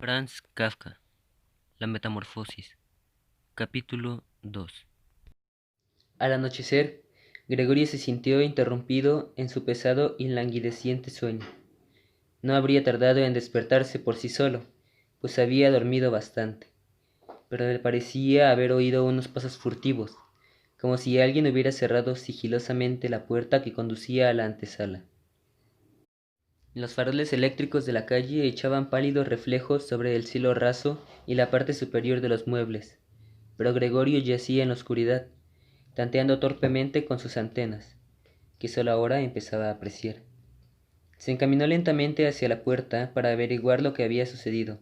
Franz Kafka, La Metamorfosis, capítulo 2. Al anochecer, Gregorio se sintió interrumpido en su pesado y languideciente sueño. No habría tardado en despertarse por sí solo, pues había dormido bastante, pero le parecía haber oído unos pasos furtivos, como si alguien hubiera cerrado sigilosamente la puerta que conducía a la antesala. Los faroles eléctricos de la calle echaban pálidos reflejos sobre el cielo raso y la parte superior de los muebles, pero Gregorio yacía en la oscuridad, tanteando torpemente con sus antenas, que sólo ahora empezaba a apreciar. Se encaminó lentamente hacia la puerta para averiguar lo que había sucedido.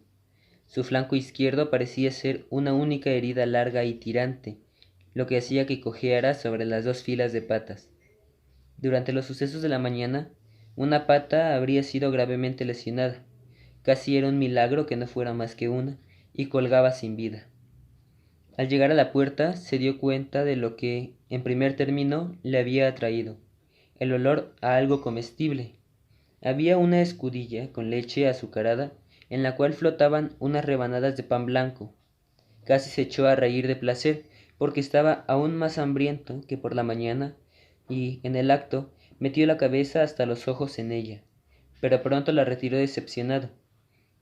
Su flanco izquierdo parecía ser una única herida larga y tirante, lo que hacía que cojeara sobre las dos filas de patas. Durante los sucesos de la mañana, una pata habría sido gravemente lesionada. Casi era un milagro que no fuera más que una, y colgaba sin vida. Al llegar a la puerta, se dio cuenta de lo que, en primer término, le había atraído: el olor a algo comestible. Había una escudilla con leche azucarada en la cual flotaban unas rebanadas de pan blanco. Casi se echó a reír de placer, porque estaba aún más hambriento que por la mañana, y, en el acto, metió la cabeza hasta los ojos en ella, pero pronto la retiró decepcionado,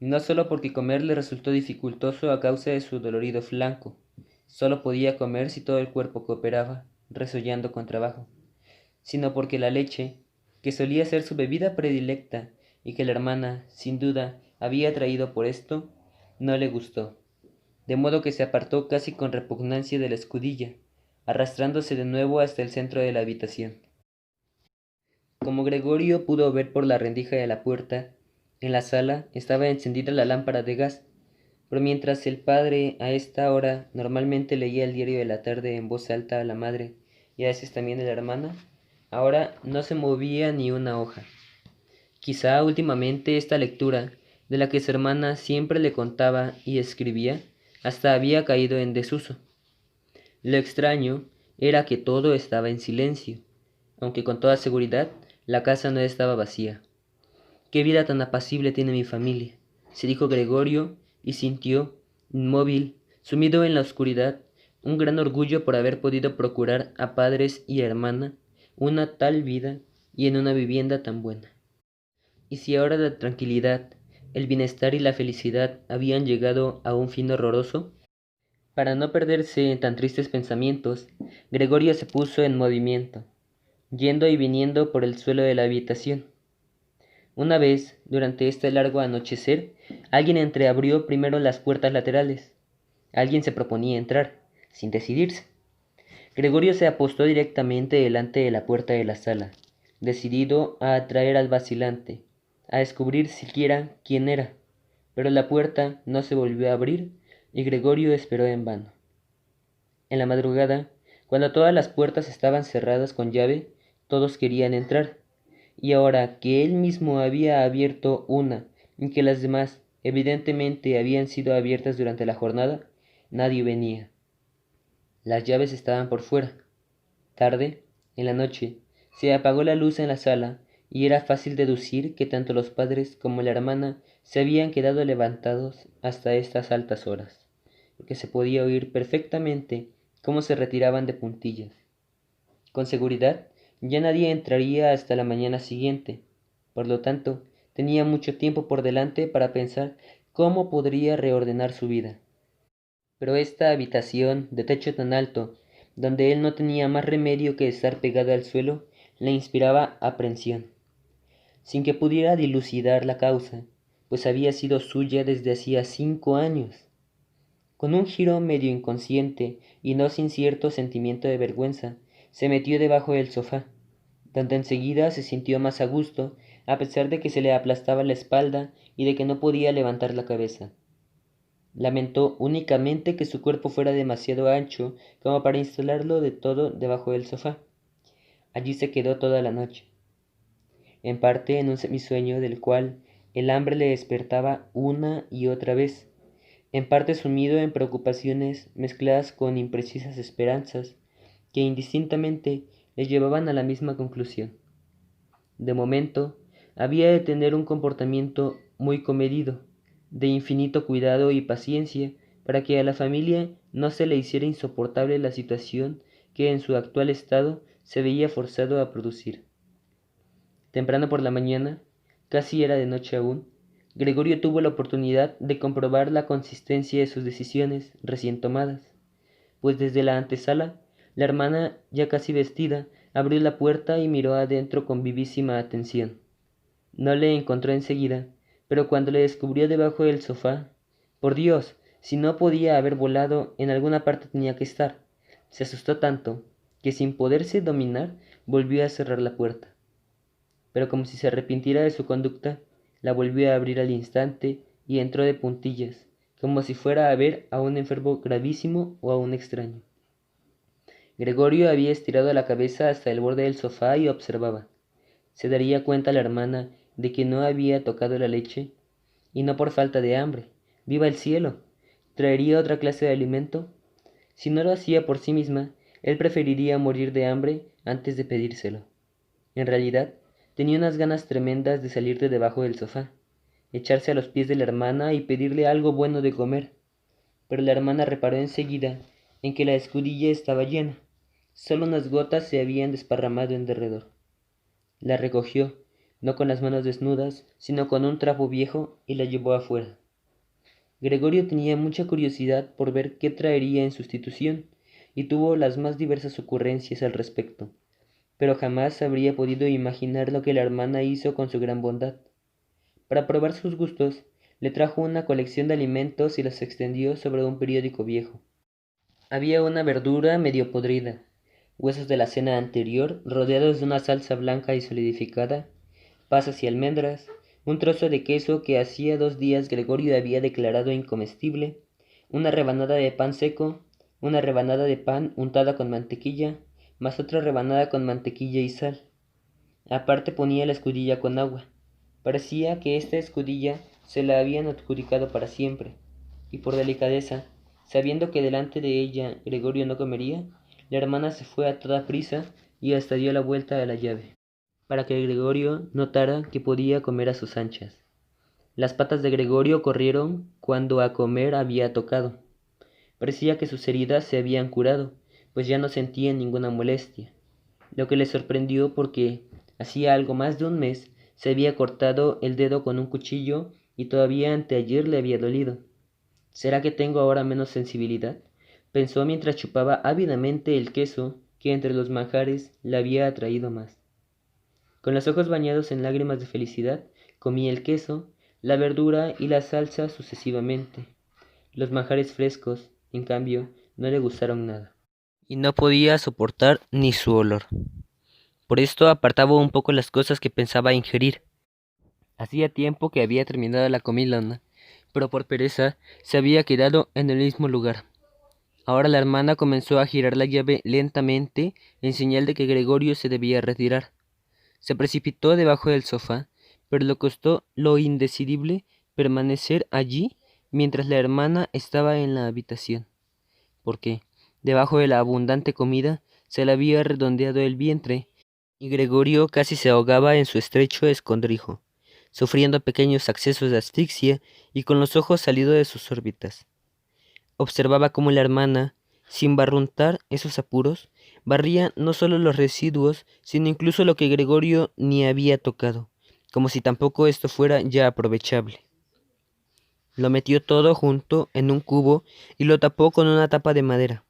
no solo porque comer le resultó dificultoso a causa de su dolorido flanco. Solo podía comer si todo el cuerpo cooperaba, resollando con trabajo, sino porque la leche, que solía ser su bebida predilecta y que la hermana, sin duda, había traído por esto, no le gustó, de modo que se apartó casi con repugnancia de la escudilla, arrastrándose de nuevo hasta el centro de la habitación. Como Gregorio pudo ver por la rendija de la puerta, en la sala estaba encendida la lámpara de gas, pero mientras el padre a esta hora normalmente leía el diario de la tarde en voz alta a la madre y a veces también a la hermana, ahora no se movía ni una hoja. Quizá últimamente esta lectura, de la que su hermana siempre le contaba y escribía, hasta había caído en desuso. Lo extraño era que todo estaba en silencio, aunque con toda seguridad la casa no estaba vacía. «Qué vida tan apacible tiene mi familia», se dijo Gregorio, y sintió, inmóvil, sumido en la oscuridad, un gran orgullo por haber podido procurar a padres y hermana una tal vida y en una vivienda tan buena. Y si ahora la tranquilidad, el bienestar y la felicidad habían llegado a un fin horroroso, para no perderse en tan tristes pensamientos, Gregorio se puso en movimiento, yendo y viniendo por el suelo de la habitación. Una vez, durante este largo anochecer, alguien entreabrió primero las puertas laterales. Alguien se proponía entrar, sin decidirse. Gregorio se apostó directamente delante de la puerta de la sala, decidido a atraer al vacilante, a descubrir siquiera quién era, pero la puerta no se volvió a abrir y Gregorio esperó en vano. En la madrugada, cuando todas las puertas estaban cerradas con llave, todos querían entrar, y ahora que él mismo había abierto una y que las demás evidentemente habían sido abiertas durante la jornada, nadie venía. Las llaves estaban por fuera. Tarde, en la noche, se apagó la luz en la sala y era fácil deducir que tanto los padres como la hermana se habían quedado levantados hasta estas altas horas, porque se podía oír perfectamente cómo se retiraban de puntillas. Con seguridad, ya nadie entraría hasta la mañana siguiente. Por lo tanto, tenía mucho tiempo por delante para pensar cómo podría reordenar su vida. Pero esta habitación de techo tan alto, donde él no tenía más remedio que estar pegado al suelo, le inspiraba aprensión, sin que pudiera dilucidar la causa, pues había sido suya desde hacía 5 años. Con un giro medio inconsciente y no sin cierto sentimiento de vergüenza, se metió debajo del sofá, donde enseguida se sintió más a gusto, a pesar de que se le aplastaba la espalda y de que no podía levantar la cabeza. Lamentó únicamente que su cuerpo fuera demasiado ancho como para instalarlo de todo debajo del sofá. Allí se quedó toda la noche, en parte en un semisueño del cual el hambre le despertaba una y otra vez, en parte sumido en preocupaciones mezcladas con imprecisas esperanzas que indistintamente le llevaban a la misma conclusión. De momento, había de tener un comportamiento muy comedido, de infinito cuidado y paciencia para que a la familia no se le hiciera insoportable la situación que en su actual estado se veía forzado a producir. Temprano por la mañana, casi era de noche aún, Gregorio tuvo la oportunidad de comprobar la consistencia de sus decisiones recién tomadas, pues desde la antesala, la hermana, ya casi vestida, abrió la puerta y miró adentro con vivísima atención. No le encontró enseguida, pero cuando le descubrió debajo del sofá, por Dios, si no podía haber volado, en alguna parte tenía que estar. Se asustó tanto, que sin poderse dominar, volvió a cerrar la puerta. Pero como si se arrepintiera de su conducta, la volvió a abrir al instante y entró de puntillas, como si fuera a ver a un enfermo gravísimo o a un extraño. Gregorio había estirado la cabeza hasta el borde del sofá y observaba. Se daría cuenta la hermana de que no había tocado la leche, y no por falta de hambre. ¡Viva el cielo! ¿Traería otra clase de alimento? Si no lo hacía por sí misma, él preferiría morir de hambre antes de pedírselo. En realidad, tenía unas ganas tremendas de salir de debajo del sofá, echarse a los pies de la hermana y pedirle algo bueno de comer. Pero la hermana reparó enseguida en que la escudilla estaba llena. Solo unas gotas se habían desparramado en derredor. La recogió, no con las manos desnudas, sino con un trapo viejo, y la llevó afuera. Gregorio tenía mucha curiosidad por ver qué traería en sustitución, y tuvo las más diversas ocurrencias al respecto, pero jamás habría podido imaginar lo que la hermana hizo con su gran bondad. Para probar sus gustos, le trajo una colección de alimentos y los extendió sobre un periódico viejo. Había una verdura medio podrida, huesos de la cena anterior rodeados de una salsa blanca y solidificada, pasas y almendras, un trozo de queso que hacía 2 días Gregorio había declarado incomestible, una rebanada de pan seco, una rebanada de pan untada con mantequilla, más otra rebanada con mantequilla y sal. Aparte ponía la escudilla con agua. Parecía que esta escudilla se la habían adjudicado para siempre, y por delicadeza, sabiendo que delante de ella Gregorio no comería, la hermana se fue a toda prisa y hasta dio la vuelta a la llave, para que Gregorio notara que podía comer a sus anchas. Las patas de Gregorio corrieron cuando a comer había tocado. Parecía que sus heridas se habían curado, pues ya no sentía ninguna molestia, lo que le sorprendió porque hacía algo más de un mes se había cortado el dedo con un cuchillo y todavía anteayer le había dolido. ¿Será que tengo ahora menos sensibilidad?, pensó mientras chupaba ávidamente el queso que entre los manjares le había atraído más. Con los ojos bañados en lágrimas de felicidad, comía el queso, la verdura y la salsa sucesivamente. Los manjares frescos, en cambio, no le gustaron nada, y no podía soportar ni su olor. Por esto apartaba un poco las cosas que pensaba ingerir. Hacía tiempo que había terminado la comilona, pero por pereza se había quedado en el mismo lugar. Ahora la hermana comenzó a girar la llave lentamente en señal de que Gregorio se debía retirar. Se precipitó debajo del sofá, pero le costó lo indecidible permanecer allí mientras la hermana estaba en la habitación, porque, debajo de la abundante comida, se le había redondeado el vientre, y Gregorio casi se ahogaba en su estrecho escondrijo, sufriendo pequeños accesos de asfixia y con los ojos salidos de sus órbitas. Observaba cómo la hermana, sin barruntar esos apuros, barría no solo los residuos, sino incluso lo que Gregorio ni había tocado, como si tampoco esto fuera ya aprovechable. Lo metió todo junto en un cubo y lo tapó con una tapa de madera.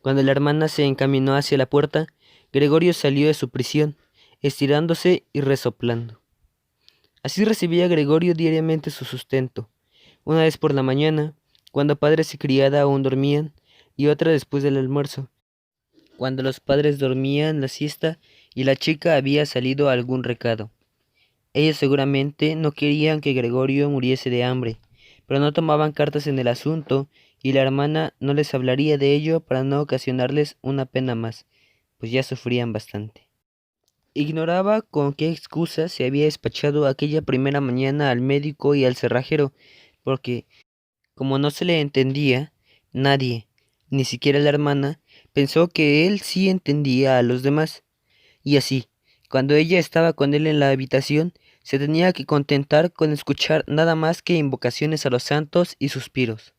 Cuando la hermana se encaminó hacia la puerta, Gregorio salió de su prisión, estirándose y resoplando. Así recibía Gregorio diariamente su sustento, una vez por la mañana, cuando padres y criada aún dormían, y otra después del almuerzo, cuando los padres dormían la siesta y la chica había salido a algún recado. Ellos seguramente no querían que Gregorio muriese de hambre, pero no tomaban cartas en el asunto, y la hermana no les hablaría de ello para no ocasionarles una pena más, pues ya sufrían bastante. Ignoraba con qué excusa se había despachado aquella primera mañana al médico y al cerrajero, porque, como no se le entendía, nadie, ni siquiera la hermana, pensó que él sí entendía a los demás. Y así, cuando ella estaba con él en la habitación, se tenía que contentar con escuchar nada más que invocaciones a los santos y suspiros.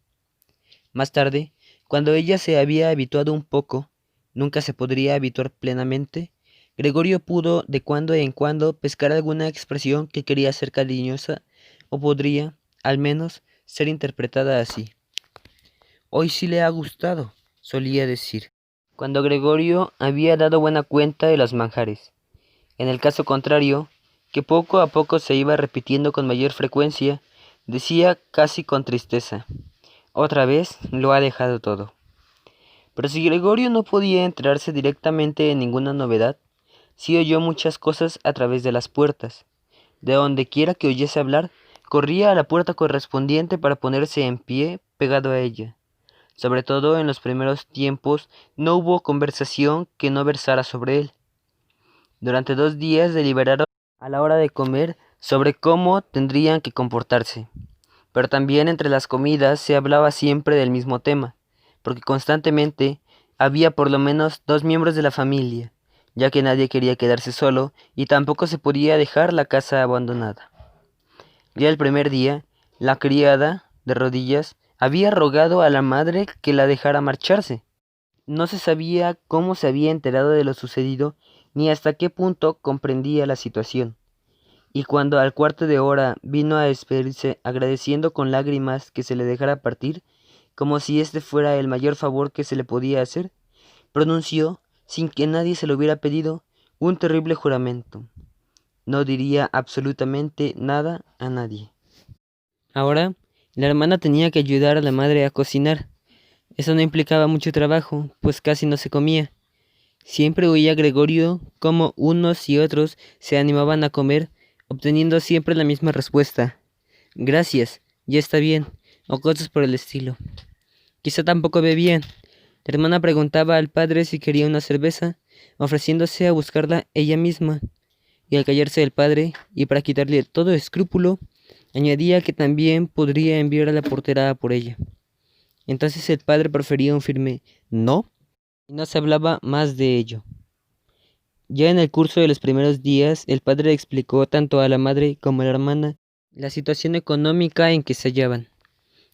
Más tarde, cuando ella se había habituado un poco, nunca se podría habituar plenamente, Gregorio pudo de cuando en cuando pescar alguna expresión que quería ser cariñosa o podría, al menos, ser interpretada así. Hoy sí le ha gustado, solía decir, cuando Gregorio había dado buena cuenta de los manjares. En el caso contrario, que poco a poco se iba repitiendo con mayor frecuencia, decía casi con tristeza, otra vez lo ha dejado todo. Pero si Gregorio no podía enterarse directamente en ninguna novedad, sí oyó muchas cosas a través de las puertas. De donde quiera que oyese hablar, corría a la puerta correspondiente para ponerse en pie, pegado a ella. Sobre todo en los primeros tiempos no hubo conversación que no versara sobre él. Durante 2 días deliberaron a la hora de comer sobre cómo tendrían que comportarse. Pero también entre las comidas se hablaba siempre del mismo tema, porque constantemente había por lo menos 2 miembros de la familia, ya que nadie quería quedarse solo y tampoco se podía dejar la casa abandonada. Ya el primer día, la criada, de rodillas, había rogado a la madre que la dejara marcharse. No se sabía cómo se había enterado de lo sucedido ni hasta qué punto comprendía la situación. Y cuando al cuarto de hora vino a despedirse agradeciendo con lágrimas que se le dejara partir, como si este fuera el mayor favor que se le podía hacer, pronunció, sin que nadie se lo hubiera pedido, un terrible juramento. No diría absolutamente nada a nadie. Ahora, la hermana tenía que ayudar a la madre a cocinar. Eso no implicaba mucho trabajo, pues casi no se comía. Siempre oía Gregorio cómo unos y otros se animaban a comer, obteniendo siempre la misma respuesta. Gracias, ya está bien, o cosas por el estilo. Quizá tampoco bebían. La hermana preguntaba al padre si quería una cerveza, ofreciéndose a buscarla ella misma, y al callarse el padre, y para quitarle todo escrúpulo, añadía que también podría enviar a la portera por ella. Entonces el padre profería un firme no, y no se hablaba más de ello. Ya en el curso de los primeros días, el padre explicó tanto a la madre como a la hermana la situación económica en que se hallaban.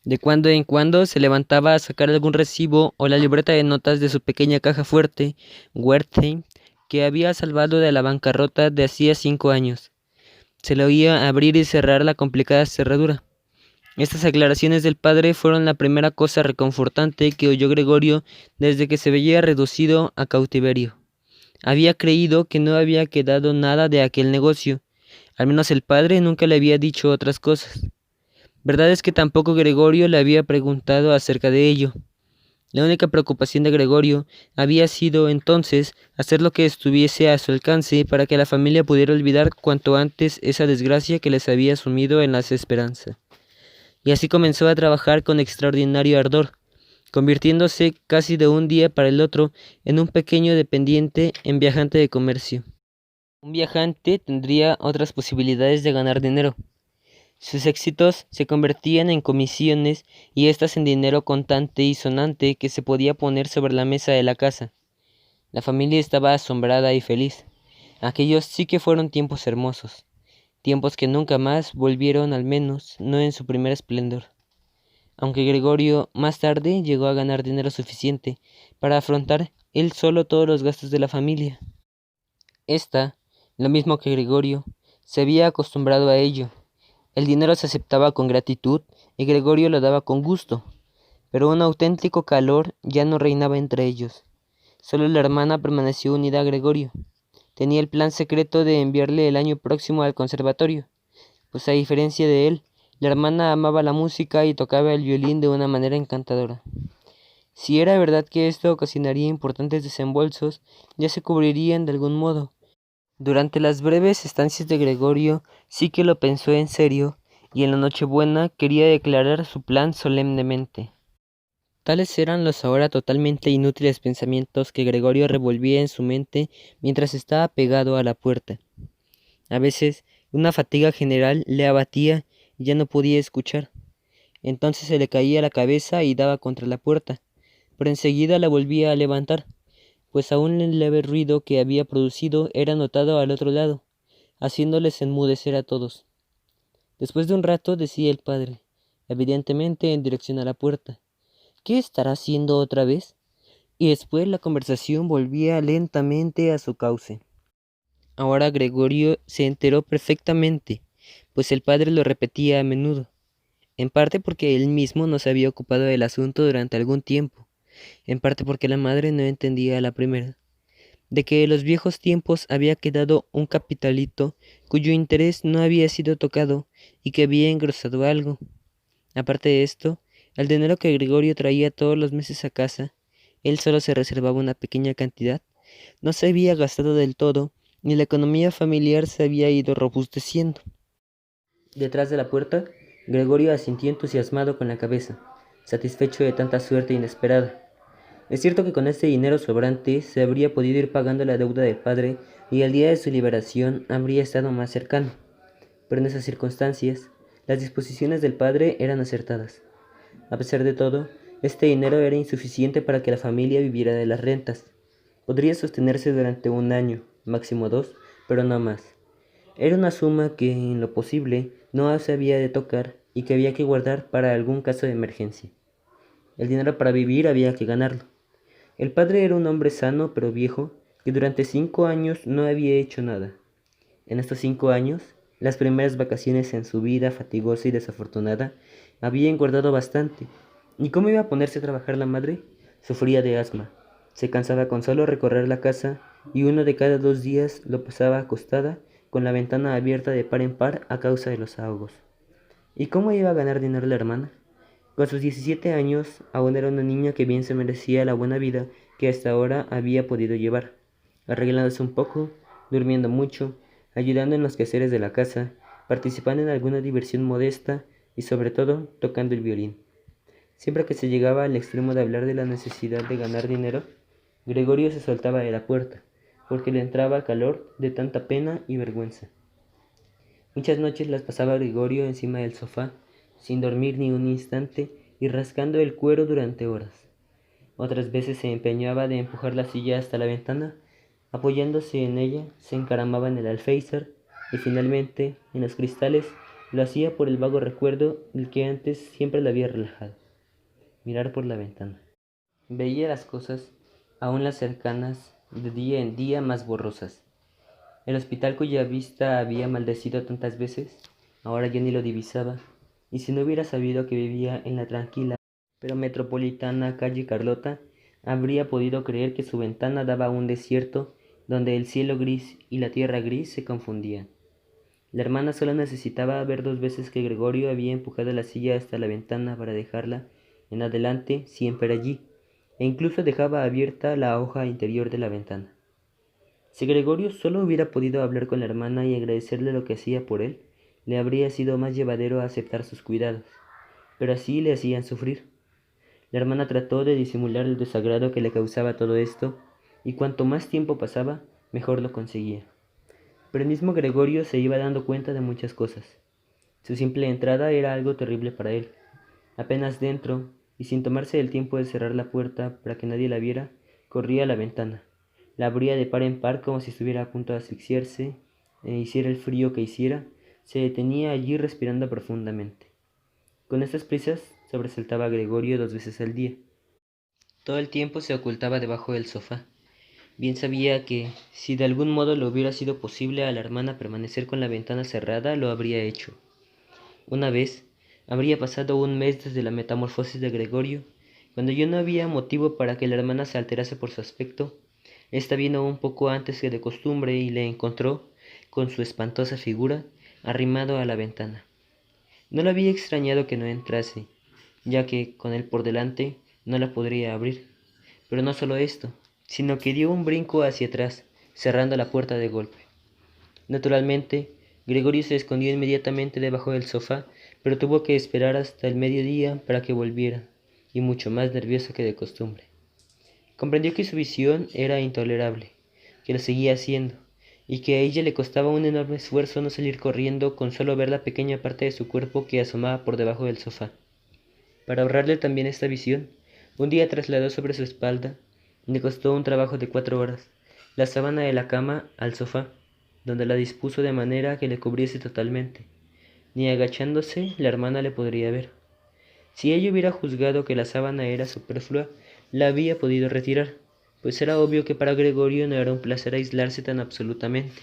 De cuando en cuando se levantaba a sacar algún recibo o la libreta de notas de su pequeña caja fuerte, Wertheim, que había salvado de la bancarrota de hacía 5 años. Se le oía abrir y cerrar la complicada cerradura. Estas aclaraciones del padre fueron la primera cosa reconfortante que oyó Gregorio desde que se veía reducido a cautiverio. Había creído que no había quedado nada de aquel negocio. Al menos el padre nunca le había dicho otras cosas. Verdad es que tampoco Gregorio le había preguntado acerca de ello. La única preocupación de Gregorio había sido entonces hacer lo que estuviese a su alcance para que la familia pudiera olvidar cuanto antes esa desgracia que les había sumido en la desesperanza. Y así comenzó a trabajar con extraordinario ardor, convirtiéndose casi de un día para el otro en un pequeño dependiente en viajante de comercio. Un viajante tendría otras posibilidades de ganar dinero. Sus éxitos se convertían en comisiones y éstas en dinero contante y sonante que se podía poner sobre la mesa de la casa. La familia estaba asombrada y feliz. Aquellos sí que fueron tiempos hermosos, tiempos que nunca más volvieron, al menos no en su primer esplendor. Aunque Gregorio más tarde llegó a ganar dinero suficiente para afrontar él solo todos los gastos de la familia. Esta, lo mismo que Gregorio, se había acostumbrado a ello. El dinero se aceptaba con gratitud y Gregorio lo daba con gusto, pero un auténtico calor ya no reinaba entre ellos. Solo la hermana permaneció unida a Gregorio. Tenía el plan secreto de enviarle el año próximo al conservatorio, pues a diferencia de él, la hermana amaba la música y tocaba el violín de una manera encantadora. Si era verdad que esto ocasionaría importantes desembolsos, ya se cubrirían de algún modo. Durante las breves estancias de Gregorio sí que lo pensó en serio, y en la Nochebuena quería declarar su plan solemnemente. Tales eran los ahora totalmente inútiles pensamientos que Gregorio revolvía en su mente mientras estaba pegado a la puerta. A veces una fatiga general le abatía y ya no podía escuchar. Entonces se le caía la cabeza y daba contra la puerta, pero enseguida la volvía a levantar, pues aún el leve ruido que había producido era notado al otro lado. haciéndoles enmudecer a todos. Después de un rato decía el padre, evidentemente en dirección a la puerta: ¿Qué estará haciendo otra vez? Y después la conversación volvía lentamente a su cauce. Ahora Gregorio se enteró perfectamente, pues el padre lo repetía a menudo, en parte porque él mismo no se había ocupado del asunto durante algún tiempo, en parte porque la madre no entendía a la primera, de que en los viejos tiempos había quedado un capitalito cuyo interés no había sido tocado y que había engrosado algo. Aparte de esto, el dinero que Gregorio traía todos los meses a casa, él solo se reservaba una pequeña cantidad, no se había gastado del todo, ni la economía familiar se había ido robusteciendo. Detrás de la puerta, Gregorio asintió entusiasmado con la cabeza, satisfecho de tanta suerte inesperada. Es cierto que con este dinero sobrante se habría podido ir pagando la deuda del padre y el día de su liberación habría estado más cercano. Pero en esas circunstancias, las disposiciones del padre eran acertadas. A pesar de todo, este dinero era insuficiente para que la familia viviera de las rentas. Podría sostenerse durante un año, máximo dos, pero no más. Era una suma que, en lo posible, no se había de tocar y que había que guardar para algún caso de emergencia. El dinero para vivir había que ganarlo. El padre era un hombre sano pero viejo, que durante 5 años no había hecho nada. En estos 5 años, las primeras vacaciones en su vida fatigosa y desafortunada, había engordado bastante. ¿Y cómo iba a ponerse a trabajar la madre? Sufría de asma. Se cansaba con solo recorrer la casa y uno de cada 2 días lo pasaba acostada con la ventana abierta de par en par a causa de los ahogos. ¿Y cómo iba a ganar dinero la hermana? Con sus 17 años, aún era una niña que bien se merecía la buena vida que hasta ahora había podido llevar, arreglándose un poco, durmiendo mucho, ayudando en los quehaceres de la casa, participando en alguna diversión modesta y sobre todo tocando el violín. Siempre que se llegaba al extremo de hablar de la necesidad de ganar dinero, Gregorio se soltaba de la puerta, porque le entraba calor de tanta pena y vergüenza. Muchas noches las pasaba Gregorio encima del sofá, sin dormir ni un instante y rascando el cuero durante horas. Otras veces se empeñaba de empujar la silla hasta la ventana, apoyándose en ella, se encaramaba en el alféizar y finalmente, en los cristales, lo hacía por el vago recuerdo del que antes siempre la había relajado: mirar por la ventana. Veía las cosas, aún las cercanas, de día en día más borrosas. El hospital cuya vista había maldecido tantas veces, ahora ya ni lo divisaba, y si no hubiera sabido que vivía en la tranquila pero metropolitana calle Carlota, habría podido creer que su ventana daba a un desierto donde el cielo gris y la tierra gris se confundían. La hermana solo necesitaba ver 2 veces que Gregorio había empujado la silla hasta la ventana para dejarla, en adelante, siempre allí, e incluso dejaba abierta la hoja interior de la ventana. Si Gregorio solo hubiera podido hablar con la hermana y agradecerle lo que hacía por él, le habría sido más llevadero aceptar sus cuidados, pero así le hacían sufrir. La hermana trató de disimular el desagrado que le causaba todo esto, y cuanto más tiempo pasaba, mejor lo conseguía. Pero el mismo Gregorio se iba dando cuenta de muchas cosas. Su simple entrada era algo terrible para él. Apenas dentro, y sin tomarse el tiempo de cerrar la puerta para que nadie la viera, corría a la ventana. La abría de par en par como si estuviera a punto de asfixiarse, hiciera el frío que hiciera, se detenía allí respirando profundamente. Con estas prisas sobresaltaba a Gregorio 2 veces al día. Todo el tiempo se ocultaba debajo del sofá. Bien sabía que, si de algún modo le hubiera sido posible a la hermana permanecer con la ventana cerrada, lo habría hecho. Una vez, habría pasado un mes desde la metamorfosis de Gregorio, cuando ya no había motivo para que la hermana se alterase por su aspecto. Esta vino un poco antes que de costumbre y le encontró, con su espantosa figura, arrimado a la ventana. No le había extrañado que no entrase, ya que, con él por delante, no la podría abrir. Pero no solo esto, sino que dio un brinco hacia atrás, cerrando la puerta de golpe. Naturalmente, Gregorio se escondió inmediatamente debajo del sofá, pero tuvo que esperar hasta el mediodía para que volviera, y mucho más nervioso que de costumbre. Comprendió que su visión era intolerable, que lo seguía haciendo, y que a ella le costaba un enorme esfuerzo no salir corriendo con solo ver la pequeña parte de su cuerpo que asomaba por debajo del sofá. Para ahorrarle también esta visión, un día trasladó sobre su espalda, le costó un trabajo de 4 horas, la sábana de la cama al sofá, donde la dispuso de manera que le cubriese totalmente. Ni agachándose la hermana le podría ver. Si ella hubiera juzgado que la sábana era superflua, la había podido retirar, pues era obvio que para Gregorio no era un placer aislarse tan absolutamente.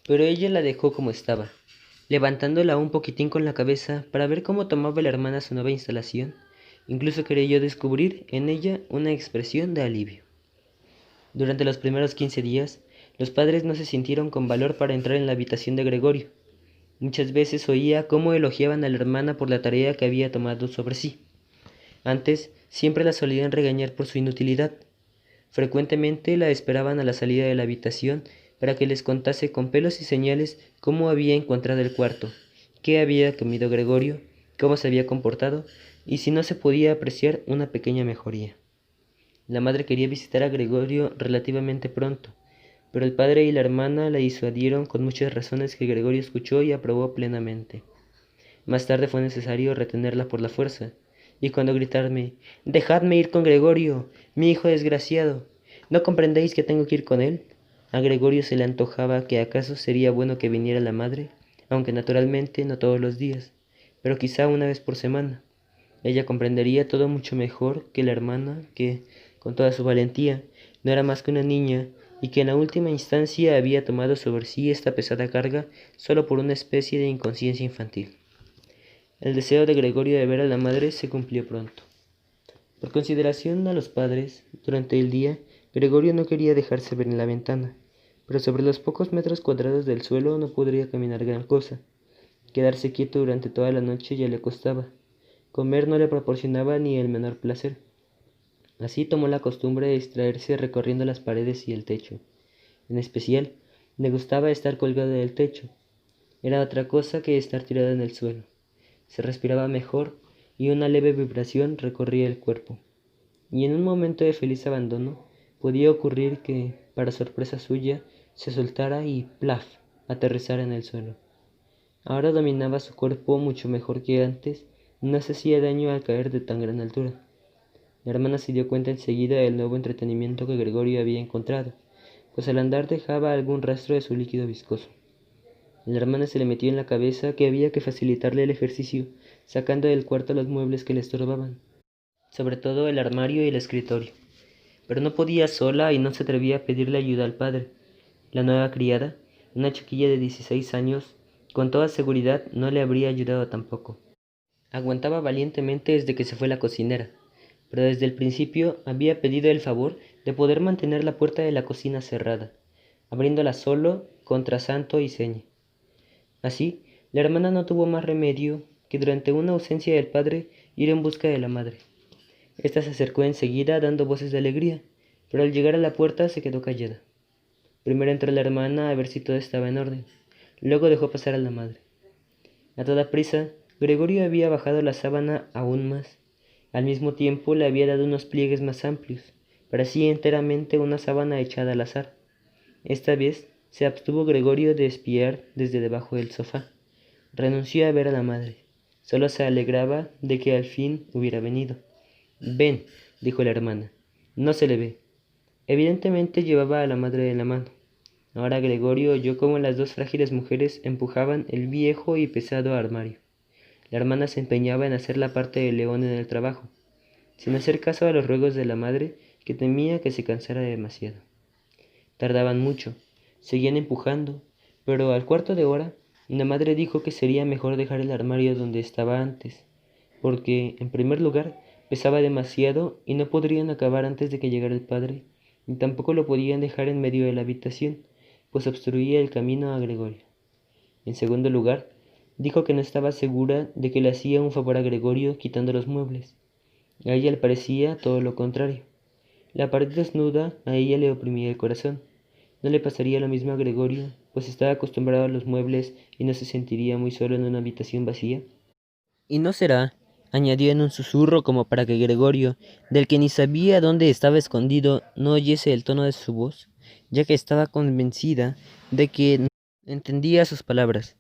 Pero ella la dejó como estaba, levantándola un poquitín con la cabeza para ver cómo tomaba la hermana su nueva instalación. Incluso creyó descubrir en ella una expresión de alivio. Durante los primeros 15 días, los padres no se sintieron con valor para entrar en la habitación de Gregorio. Muchas veces oía cómo elogiaban a la hermana por la tarea que había tomado sobre sí. Antes, siempre la solían regañar por su inutilidad. Frecuentemente la esperaban a la salida de la habitación para que les contase con pelos y señales cómo había encontrado el cuarto, qué había comido Gregorio, cómo se había comportado y si no se podía apreciar una pequeña mejoría. La madre quería visitar a Gregorio relativamente pronto, pero el padre y la hermana la disuadieron con muchas razones que Gregorio escuchó y aprobó plenamente. Más tarde fue necesario retenerla por la fuerza, y cuando gritarme: «¡Dejadme ir con Gregorio, mi hijo desgraciado! ¿No comprendéis que tengo que ir con él?», a Gregorio se le antojaba que acaso sería bueno que viniera la madre, aunque naturalmente no todos los días, pero quizá una vez por semana. Ella comprendería todo mucho mejor que la hermana, que, con toda su valentía, no era más que una niña, y que en la última instancia había tomado sobre sí esta pesada carga solo por una especie de inconsciencia infantil. El deseo de Gregorio de ver a la madre se cumplió pronto. Por consideración a los padres, durante el día, Gregorio no quería dejarse ver en la ventana, pero sobre los pocos metros cuadrados del suelo no podría caminar gran cosa. Quedarse quieto durante toda la noche ya le costaba. Comer no le proporcionaba ni el menor placer. Así tomó la costumbre de distraerse recorriendo las paredes y el techo. En especial, le gustaba estar colgado del techo. Era otra cosa que estar tirado en el suelo. Se respiraba mejor y una leve vibración recorría el cuerpo. Y en un momento de feliz abandono, podía ocurrir que, para sorpresa suya, se soltara y ¡plaf!, aterrizara en el suelo. Ahora dominaba su cuerpo mucho mejor que antes, y no se hacía daño al caer de tan gran altura. La hermana se dio cuenta enseguida del nuevo entretenimiento que Gregorio había encontrado, pues al andar dejaba algún rastro de su líquido viscoso. A la hermana se le metió en la cabeza que había que facilitarle el ejercicio, sacando del cuarto los muebles que le estorbaban, sobre todo el armario y el escritorio. Pero no podía sola y no se atrevía a pedirle ayuda al padre. La nueva criada, una chiquilla de 16 años, con toda seguridad no le habría ayudado tampoco. Aguantaba valientemente desde que se fue la cocinera, pero desde el principio había pedido el favor de poder mantener la puerta de la cocina cerrada, abriéndola solo contra santo y seña. Así, la hermana no tuvo más remedio que durante una ausencia del padre ir en busca de la madre. Esta se acercó enseguida dando voces de alegría, pero al llegar a la puerta se quedó callada. Primero entró la hermana a ver si todo estaba en orden, luego dejó pasar a la madre. A toda prisa, Gregorio había bajado la sábana aún más. Al mismo tiempo le había dado unos pliegues más amplios, parecía enteramente una sábana echada al azar. Esta vez se abstuvo Gregorio de espiar desde debajo del sofá. Renunció a ver a la madre. Solo se alegraba de que al fin hubiera venido. «Ven», dijo la hermana. «No se le ve». Evidentemente llevaba a la madre de la mano. Ahora Gregorio oyó cómo las dos frágiles mujeres empujaban el viejo y pesado armario. La hermana se empeñaba en hacer la parte del león en el trabajo, sin hacer caso a los ruegos de la madre, que temía que se cansara demasiado. Tardaban mucho, seguían empujando, pero al cuarto de hora, la madre dijo que sería mejor dejar el armario donde estaba antes, porque, en primer lugar, pesaba demasiado y no podrían acabar antes de que llegara el padre, y tampoco lo podían dejar en medio de la habitación, pues obstruía el camino a Gregorio. En segundo lugar, dijo que no estaba segura de que le hacía un favor a Gregorio quitando los muebles. A ella le parecía todo lo contrario. La pared desnuda a ella le oprimía el corazón. No le pasaría lo mismo a Gregorio, pues estaba acostumbrado a los muebles y no se sentiría muy solo en una habitación vacía. «Y no será», añadió en un susurro como para que Gregorio, del que ni sabía dónde estaba escondido, no oyese el tono de su voz, ya que estaba convencida de que entendía sus palabras.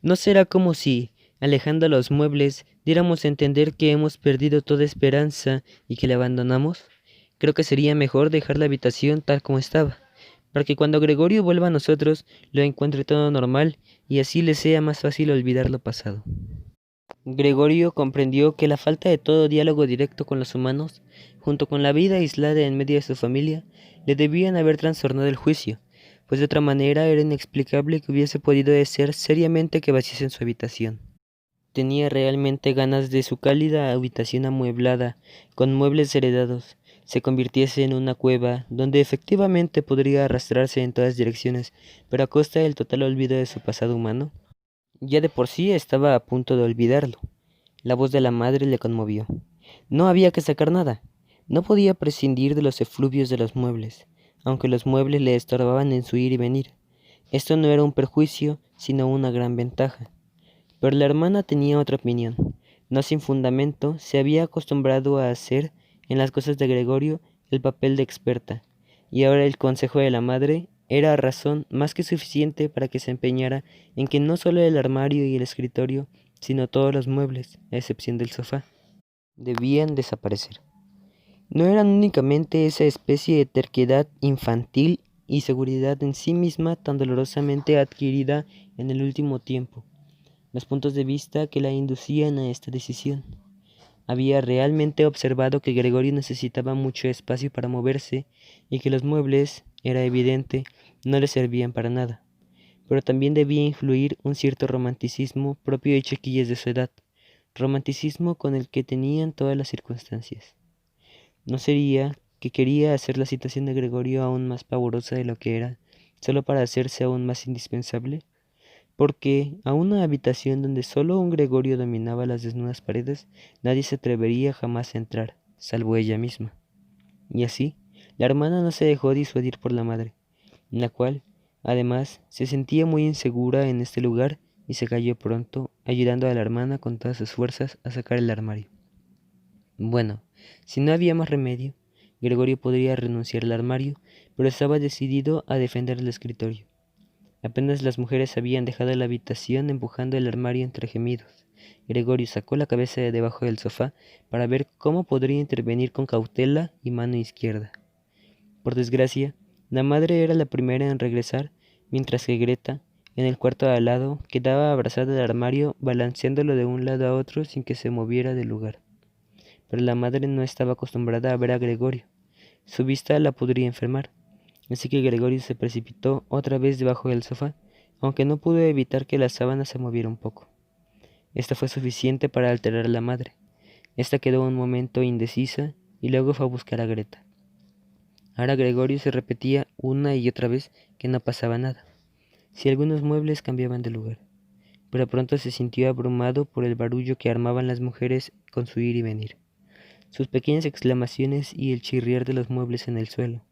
«¿No será como si, alejando los muebles, diéramos a entender que hemos perdido toda esperanza y que la abandonamos? Creo que sería mejor dejar la habitación tal como estaba, para que cuando Gregorio vuelva a nosotros lo encuentre todo normal y así le sea más fácil olvidar lo pasado. Gregorio comprendió que la falta de todo diálogo directo con los humanos, junto con la vida aislada en medio de su familia, le debían haber trastornado el juicio, pues de otra manera era inexplicable que hubiese podido desear seriamente que vaciasen su habitación. Tenía realmente ganas de su cálida habitación amueblada, con muebles heredados, se convirtiese en una cueva donde efectivamente podría arrastrarse en todas direcciones, pero a costa del total olvido de su pasado humano. Ya de por sí estaba a punto de olvidarlo. La voz de la madre le conmovió. No había que sacar nada. No podía prescindir de los efluvios de los muebles, aunque los muebles le estorbaban en su ir y venir. Esto no era un perjuicio, sino una gran ventaja. Pero la hermana tenía otra opinión. No sin fundamento, se había acostumbrado a hacer, en las cosas de Gregorio, el papel de experta, y ahora el consejo de la madre era razón más que suficiente para que se empeñara en que no solo el armario y el escritorio, sino todos los muebles, a excepción del sofá, debían desaparecer. No eran únicamente esa especie de terquedad infantil y seguridad en sí misma tan dolorosamente adquirida en el último tiempo, los puntos de vista que la inducían a esta decisión. Había realmente observado que Gregorio necesitaba mucho espacio para moverse y que los muebles, era evidente, no le servían para nada. Pero también debía influir un cierto romanticismo propio de chiquillas de su edad, romanticismo con el que tenían todas las circunstancias. ¿No sería que quería hacer la situación de Gregorio aún más pavorosa de lo que era, solo para hacerse aún más indispensable? Porque a una habitación donde solo un Gregorio dominaba las desnudas paredes, nadie se atrevería jamás a entrar, salvo ella misma. Y así, la hermana no se dejó disuadir por la madre, la cual, además, se sentía muy insegura en este lugar y se calló pronto, ayudando a la hermana con todas sus fuerzas a sacar el armario. Bueno, si no había más remedio, Gregorio podría renunciar al armario, pero estaba decidido a defender el escritorio. Apenas las mujeres habían dejado la habitación empujando el armario entre gemidos. Gregorio sacó la cabeza de debajo del sofá para ver cómo podría intervenir con cautela y mano izquierda. Por desgracia, la madre era la primera en regresar, mientras que Greta, en el cuarto de al lado, quedaba abrazada al armario, balanceándolo de un lado a otro sin que se moviera del lugar. Pero la madre no estaba acostumbrada a ver a Gregorio. Su vista la podría enfermar. Así que Gregorio se precipitó otra vez debajo del sofá, aunque no pudo evitar que la sábana se moviera un poco. Esto fue suficiente para alterar a la madre. Esta quedó un momento indecisa y luego fue a buscar a Greta. Ahora Gregorio se repetía una y otra vez que no pasaba nada, si algunos muebles cambiaban de lugar, pero pronto se sintió abrumado por el barullo que armaban las mujeres con su ir y venir, sus pequeñas exclamaciones y el chirriar de los muebles en el suelo.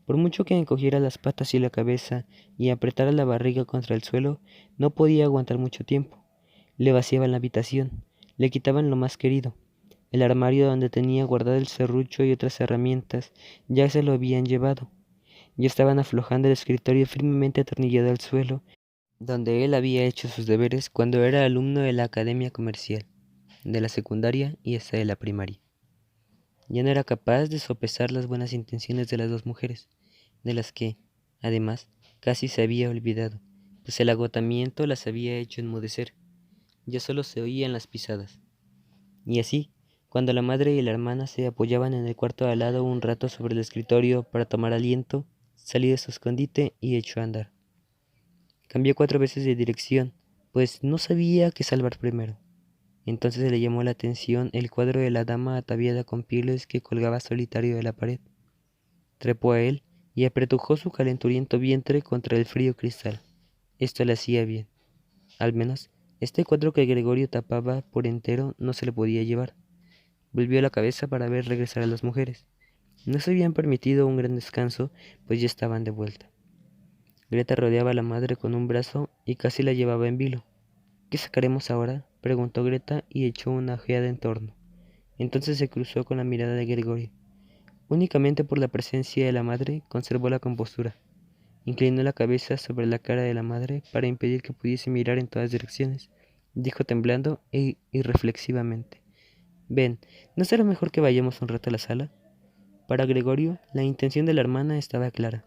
Por mucho que encogiera las patas y la cabeza y apretara la barriga contra el suelo, no podía aguantar mucho tiempo. Le vaciaban la habitación, le quitaban lo más querido. El armario donde tenía guardado el serrucho y otras herramientas ya se lo habían llevado. Ya estaban aflojando el escritorio firmemente atornillado al suelo, donde él había hecho sus deberes cuando era alumno de la Academia Comercial, de la secundaria y hasta de la primaria. Ya no era capaz de sopesar las buenas intenciones de las dos mujeres, de las que, además, casi se había olvidado, pues el agotamiento las había hecho enmudecer. Ya solo se oían las pisadas. Y así, cuando la madre y la hermana se apoyaban en el cuarto de al lado un rato sobre el escritorio para tomar aliento, salí de su escondite y echó a andar. Cambió 4 veces de dirección, pues no sabía qué salvar primero. Entonces le llamó la atención el cuadro de la dama ataviada con pieles que colgaba solitario de la pared. Trepó a él y apretujó su calenturiento vientre contra el frío cristal. Esto le hacía bien. Al menos, este cuadro que Gregorio tapaba por entero no se le podía llevar. Volvió la cabeza para ver regresar a las mujeres. No se habían permitido un gran descanso, pues ya estaban de vuelta. Greta rodeaba a la madre con un brazo y casi la llevaba en vilo. ¿Qué sacaremos ahora?, preguntó Greta y echó una ojeada en torno. Entonces se cruzó con la mirada de Gregorio. Únicamente por la presencia de la madre conservó la compostura. Inclinó la cabeza sobre la cara de la madre para impedir que pudiese mirar en todas direcciones. Dijo temblando e irreflexivamente: «Ven, ¿no será mejor que vayamos un rato a la sala?». Para Gregorio, la intención de la hermana estaba clara.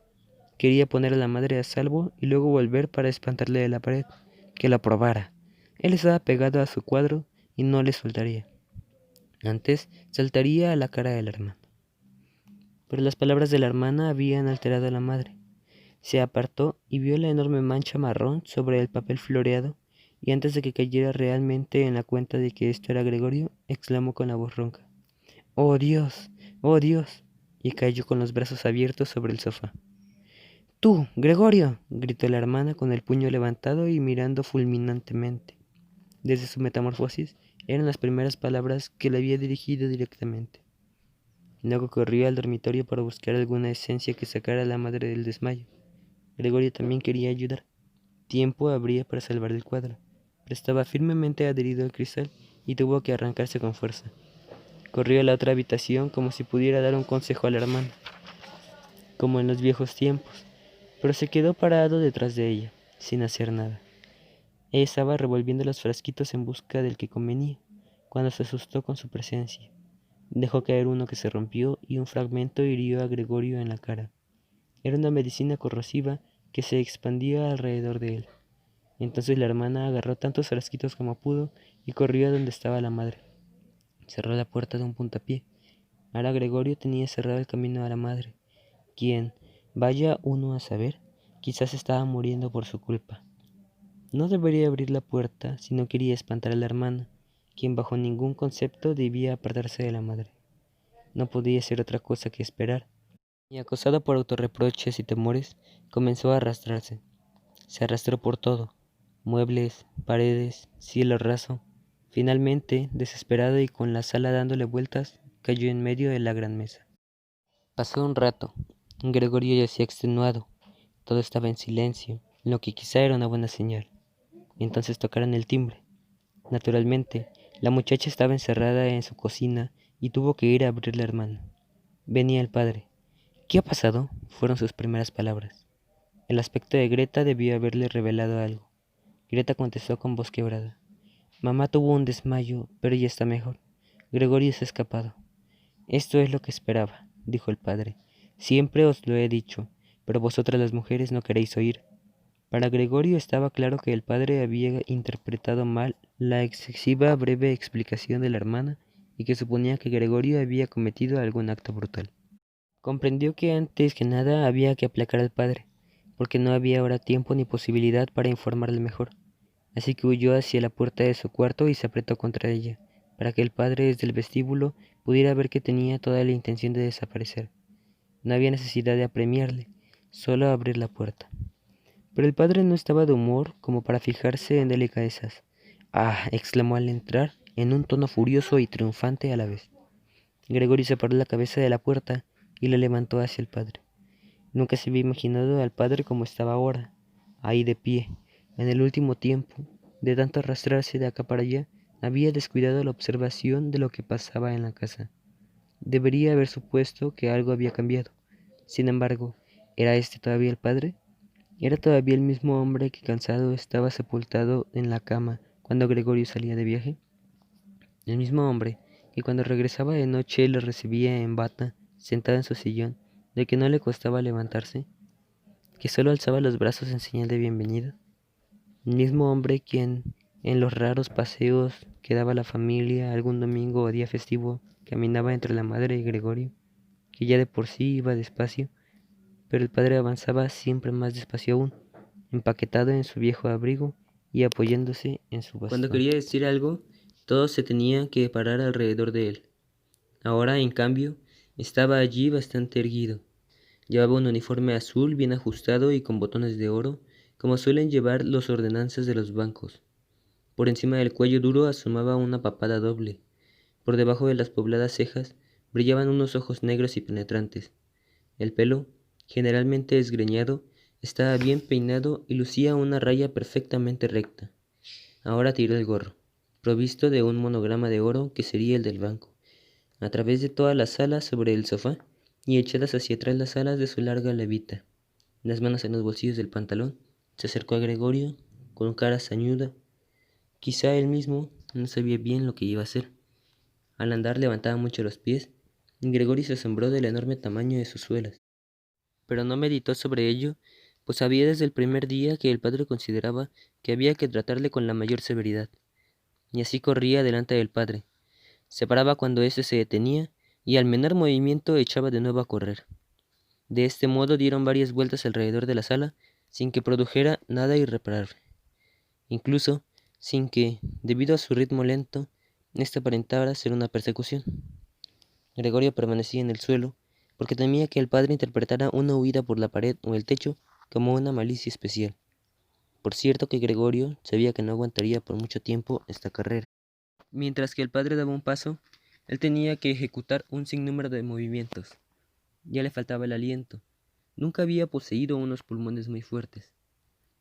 Quería poner a la madre a salvo y luego volver para espantarle de la pared, que la probara. Él estaba pegado a su cuadro y no le soltaría. Antes saltaría a la cara de la hermana. Pero las palabras de la hermana habían alterado a la madre. Se apartó y vio la enorme mancha marrón sobre el papel floreado, y antes de que cayera realmente en la cuenta de que esto era Gregorio, exclamó con la voz ronca: ¡Oh Dios! ¡Oh Dios! Y cayó con los brazos abiertos sobre el sofá. ¡Tú, Gregorio! Gritó la hermana con el puño levantado y mirando fulminantemente. Desde su metamorfosis eran las primeras palabras que le había dirigido directamente. Luego corrió al dormitorio para buscar alguna esencia que sacara a la madre del desmayo. Gregorio también quería ayudar. Tiempo habría para salvar el cuadro, pero estaba firmemente adherido al cristal y tuvo que arrancarse con fuerza. Corrió a la otra habitación como si pudiera dar un consejo a la hermana, como en los viejos tiempos, pero se quedó parado detrás de ella, sin hacer nada. Ella estaba revolviendo los frasquitos en busca del que convenía, cuando se asustó con su presencia. Dejó caer uno que se rompió y un fragmento hirió a Gregorio en la cara. Era una medicina corrosiva que se expandía alrededor de él. Entonces la hermana agarró tantos frasquitos como pudo y corrió a donde estaba la madre. Cerró la puerta de un puntapié. Ahora Gregorio tenía cerrado el camino a la madre, quien, vaya uno a saber, quizás estaba muriendo por su culpa. No debería abrir la puerta si no quería espantar a la hermana, quien bajo ningún concepto debía apartarse de la madre. No podía ser otra cosa que esperar, y acosado por autorreproches y temores, comenzó a arrastrarse. Se arrastró por todo: muebles, paredes, cielo raso. Finalmente, desesperado y con la sala dándole vueltas, cayó en medio de la gran mesa. Pasó un rato. Gregorio yacía extenuado. Todo estaba en silencio, lo que quizá era una buena señal. Entonces tocaron el timbre. Naturalmente, la muchacha estaba encerrada en su cocina y tuvo que ir a abrir la hermana. Venía el padre. ¿Qué ha pasado?, fueron sus primeras palabras. El aspecto de Greta debió haberle revelado algo. Greta contestó con voz quebrada: Mamá tuvo un desmayo, pero ya está mejor. Gregorio se ha escapado. Esto es lo que esperaba, dijo el padre. Siempre os lo he dicho, pero vosotras las mujeres no queréis oír. Para Gregorio estaba claro que el padre había interpretado mal la excesiva breve explicación de la hermana y que suponía que Gregorio había cometido algún acto brutal. Comprendió que antes que nada había que aplacar al padre, porque no había ahora tiempo ni posibilidad para informarle mejor. Así que huyó hacia la puerta de su cuarto y se apretó contra ella, para que el padre desde el vestíbulo pudiera ver que tenía toda la intención de desaparecer. No había necesidad de apremiarle, solo abrir la puerta. Pero el padre no estaba de humor como para fijarse en delicadezas. ¡Ah!, exclamó al entrar, en un tono furioso y triunfante a la vez. Gregorio separó la cabeza de la puerta y la levantó hacia el padre. Nunca se había imaginado al padre como estaba ahora, ahí de pie. En el último tiempo, de tanto arrastrarse de acá para allá, había descuidado la observación de lo que pasaba en la casa. Debería haber supuesto que algo había cambiado. Sin embargo, ¿era este todavía el padre? Era todavía el mismo hombre que, cansado, estaba sepultado en la cama cuando Gregorio salía de viaje. El mismo hombre que cuando regresaba de noche le recibía en bata, sentado en su sillón, de que no le costaba levantarse, que solo alzaba los brazos en señal de bienvenida. El mismo hombre quien, en los raros paseos que daba la familia algún domingo o día festivo, caminaba entre la madre y Gregorio, que ya de por sí iba despacio, pero el padre avanzaba siempre más despacio aún, empaquetado en su viejo abrigo y apoyándose en su bastón. Cuando quería decir algo, todo se tenía que parar alrededor de él. Ahora, en cambio, estaba allí bastante erguido. Llevaba un uniforme azul bien ajustado y con botones de oro, como suelen llevar los ordenanzas de los bancos. Por encima del cuello duro asomaba una papada doble. Por debajo de las pobladas cejas brillaban unos ojos negros y penetrantes. El pelo, generalmente desgreñado, estaba bien peinado y lucía una raya perfectamente recta. Ahora tiró el gorro, provisto de un monograma de oro que sería el del banco, a través de toda la sala sobre el sofá y echadas hacia atrás las alas de su larga levita. Las manos en los bolsillos del pantalón, se acercó a Gregorio con cara sañuda. Quizá él mismo no sabía bien lo que iba a hacer. Al andar levantaba mucho los pies y Gregorio se asombró del enorme tamaño de sus suelas. pero no meditó sobre ello, pues sabía desde el primer día que el padre consideraba que había que tratarle con la mayor severidad, y así corría delante del padre. Se paraba cuando éste se detenía, y al menor movimiento echaba de nuevo a correr. De este modo dieron varias vueltas alrededor de la sala, sin que produjera nada irreparable, incluso sin que, debido a su ritmo lento, éste aparentara ser una persecución. Gregorio permanecía en el suelo, porque temía que el padre interpretara una huida por la pared o el techo como una malicia especial. Por cierto que Gregorio sabía que no aguantaría por mucho tiempo esta carrera. Mientras que el padre daba un paso, él tenía que ejecutar un sinnúmero de movimientos. Ya le faltaba el aliento. Nunca había poseído unos pulmones muy fuertes.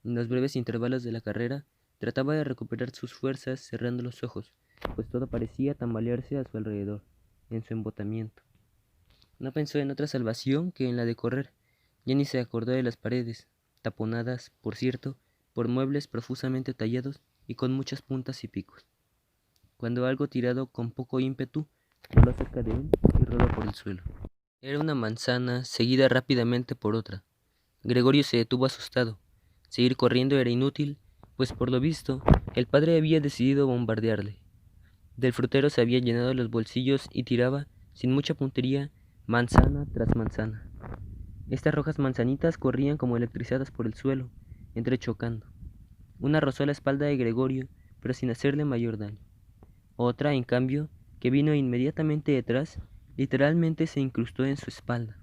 En los breves intervalos de la carrera, trataba de recuperar sus fuerzas cerrando los ojos, pues todo parecía tambalearse a su alrededor, en su embotamiento. No pensó en otra salvación que en la de correr. Ya ni se acordó de las paredes, taponadas, por cierto, por muebles profusamente tallados y con muchas puntas y picos, cuando algo tirado con poco ímpetu voló cerca de él y rodó por el suelo. Era una manzana, seguida rápidamente por otra. Gregorio se detuvo asustado. Seguir corriendo era inútil, pues por lo visto, el padre había decidido bombardearle. Del frutero se había llenado los bolsillos y tiraba, sin mucha puntería, manzana tras manzana. Estas rojas manzanitas corrían como electrizadas por el suelo, entrechocando. Una rozó la espalda de Gregorio, pero sin hacerle mayor daño. Otra, en cambio, que vino inmediatamente detrás, literalmente se incrustó en su espalda.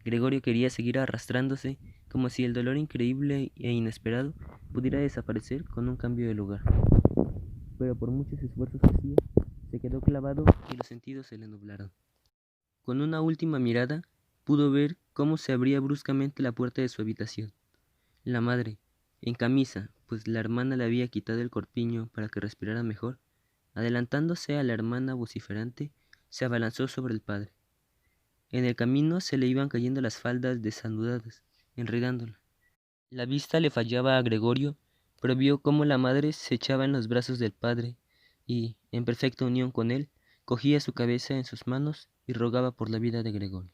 Gregorio quería seguir arrastrándose, como si el dolor increíble e inesperado pudiera desaparecer con un cambio de lugar. Pero por muchos esfuerzos que hacía, se quedó clavado y los sentidos se le nublaron. Con una última mirada, pudo ver cómo se abría bruscamente la puerta de su habitación. La madre, en camisa, pues la hermana le había quitado el corpiño para que respirara mejor, adelantándose a la hermana vociferante, se abalanzó sobre el padre. En el camino se le iban cayendo las faldas desanudadas, enredándolo. La vista le fallaba a Gregorio, pero vio cómo la madre se echaba en los brazos del padre y, en perfecta unión con él, cogía su cabeza en sus manos y rogaba por la vida de Gregorio.